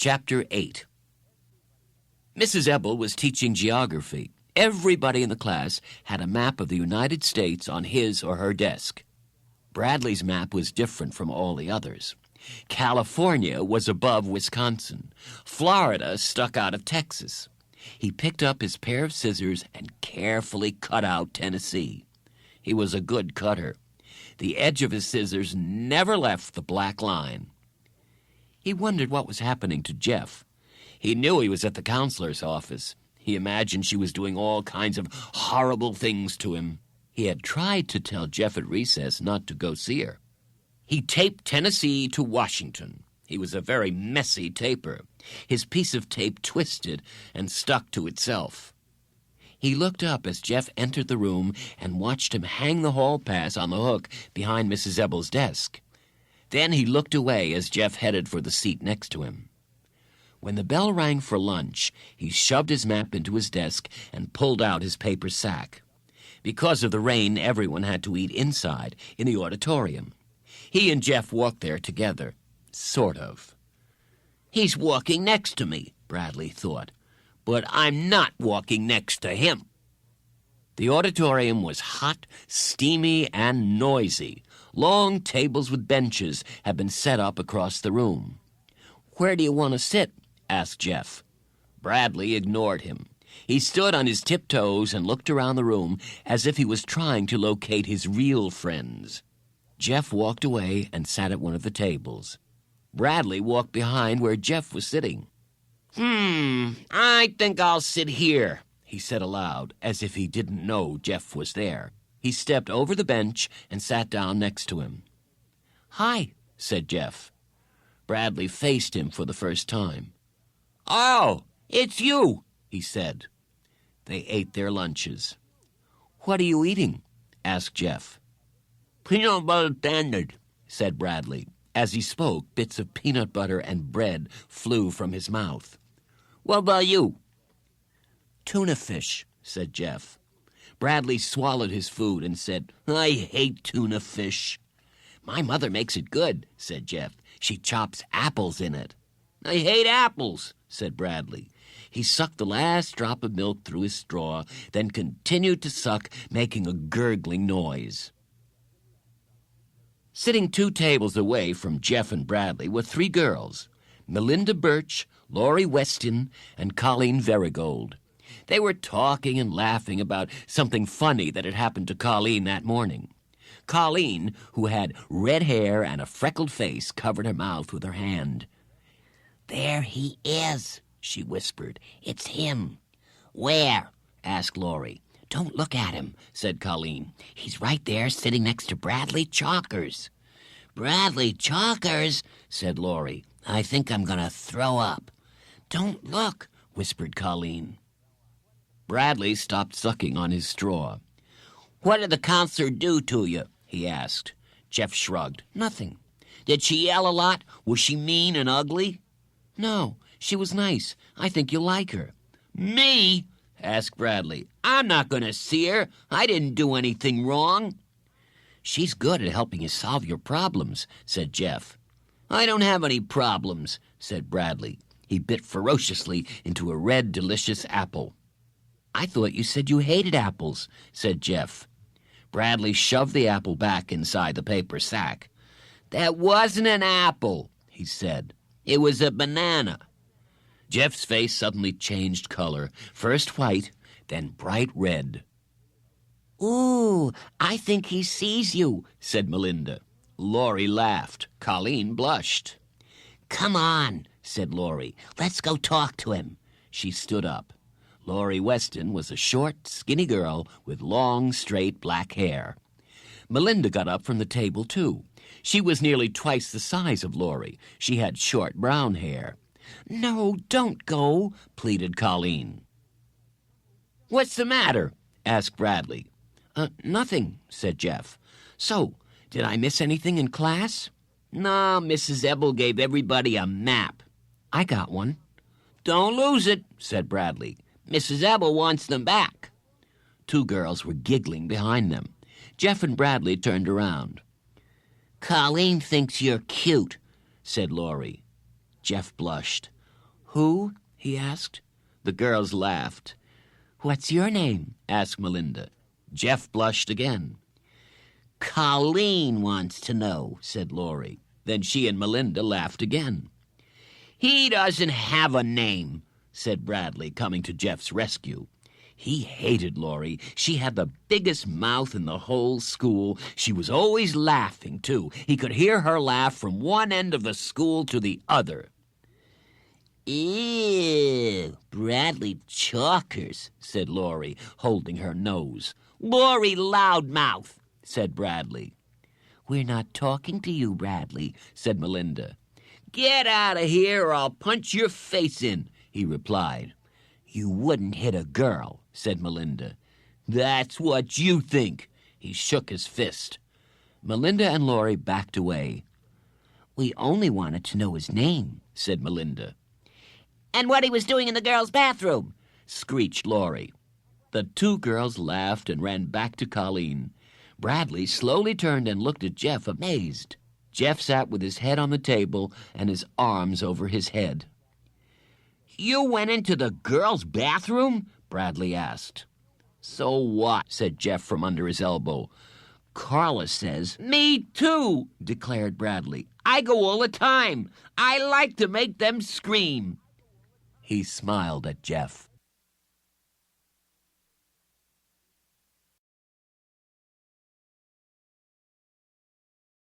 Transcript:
Chapter 8. Mrs. Ebel was teaching geography. Everybody in the class had a map of the United States on his or her desk. Bradley's map was different from all the others. California was above Wisconsin. Florida stuck out of Texas. He picked up his pair of scissors and carefully cut out Tennessee. He was a good cutter. The edge of his scissors never left the black line. He wondered what was happening to Jeff. He knew he was at the counselor's office. He imagined she was doing all kinds of horrible things to him. He had tried to tell Jeff at recess not to go see her. He taped Tennessee to Washington. He was a very messy taper. His piece of tape twisted and stuck to itself. He looked up as Jeff entered the room and watched him hang the hall pass on the hook behind Mrs. Ebel's desk. Then he looked away as Jeff headed for the seat next to him. When the bell rang for lunch, he shoved his map into his desk and pulled out his paper sack. Because of the rain, everyone had to eat inside, in the auditorium. He and Jeff walked there together. Sort of. He's walking next to me, Bradley thought, but I'm not walking next to him. The auditorium was hot, steamy, and noisy. Long tables with benches had been set up across the room. "Where do you want to sit?" asked Jeff. Bradley ignored him. He stood on his tiptoes and looked around the room as if he was trying to locate his real friends. Jeff walked away and sat at one of the tables. Bradley walked behind where Jeff was sitting. I think I'll sit here," he said aloud, as if he didn't know Jeff was there. He stepped over the bench and sat down next to him. "Hi," said Jeff. Bradley faced him for the first time. "Oh, it's you," he said. They ate their lunches. "What are you eating?" asked Jeff. "Peanut butter sandwich," said Bradley. As he spoke, bits of peanut butter and bread flew from his mouth. "What about you?" "Tuna fish," said Jeff. Bradley swallowed his food and said, "I hate tuna fish." "My mother makes it good," said Jeff. "She chops apples in it." "I hate apples," said Bradley. He sucked the last drop of milk through his straw, then continued to suck, making a gurgling noise. Sitting 2 tables away from Jeff and Bradley were 3 girls, Melinda Birch, Laurie Weston, and Colleen Verigold. They were talking and laughing about something funny that had happened to Colleen that morning. Colleen, who had red hair and a freckled face, covered her mouth with her hand. "There he is," she whispered. "It's him." "Where?" asked Laurie. "Don't look at him," said Colleen. "He's right there sitting next to Bradley Chalkers." "Bradley Chalkers?" said Laurie. "I think I'm going to throw up." "Don't look," whispered Colleen. Bradley stopped sucking on his straw. "What did the counselor do to you?" he asked. Jeff shrugged. "Nothing." "Did she yell a lot? Was she mean and ugly?" "No, she was nice. I think you'll like her." "Me?" asked Bradley. "I'm not going to see her. I didn't do anything wrong." "She's good at helping you solve your problems," said Jeff. "I don't have any problems," said Bradley. He bit ferociously into a red, delicious apple. "I thought you said you hated apples," said Jeff. Bradley shoved the apple back inside the paper sack. "That wasn't an apple," he said. "It was a banana." Jeff's face suddenly changed color, first white, then bright red. "Ooh, I think he sees you," said Melinda. Laurie laughed. Colleen blushed. "Come on," said Laurie. "Let's go talk to him." She stood up. Laurie Weston was a short, skinny girl with long, straight black hair. Melinda got up from the table, too. She was nearly twice the size of Laurie. She had short brown hair. "No, don't go," pleaded Colleen. "What's the matter?" asked Bradley. Nothing," said Jeff. "So, did I miss anything in class?" "No, Mrs. Ebel gave everybody a map." "I got one." "Don't lose it," said Bradley. "Mrs. Ebel wants them back." 2 girls were giggling behind them. Jeff and Bradley turned around. "Colleen thinks you're cute," said Laurie. Jeff blushed. Who? He asked. The girls laughed. What's your name? Asked Melinda. Jeff blushed again. Colleen wants to know, said Laurie. Then she and Melinda laughed again. He doesn't have a name, said Bradley, coming to Jeff's rescue. He hated Laurie. She had the biggest mouth in the whole school. She was always laughing, too. He could hear her laugh from one end of the school to the other. Ew, Bradley Chalkers, said Laurie, holding her nose. Laurie Loudmouth, said Bradley. We're not talking to you, Bradley, said Melinda. Get out of here or I'll punch your face in, he replied. You wouldn't hit a girl, said Melinda. That's what you think. He shook his fist. Melinda and Laurie backed away. We only wanted to know his name, said Melinda. And what he was doing in the girls' bathroom, screeched Laurie. The two girls laughed and ran back to Colleen. Bradley slowly turned and looked at Jeff, amazed. Jeff sat with his head on the table and his arms over his head. You went into the girls' bathroom? Bradley asked. So what? Said Jeff from under his elbow. Carla says, Me too, declared Bradley. I go all the time. I like to make them scream. He smiled at Jeff.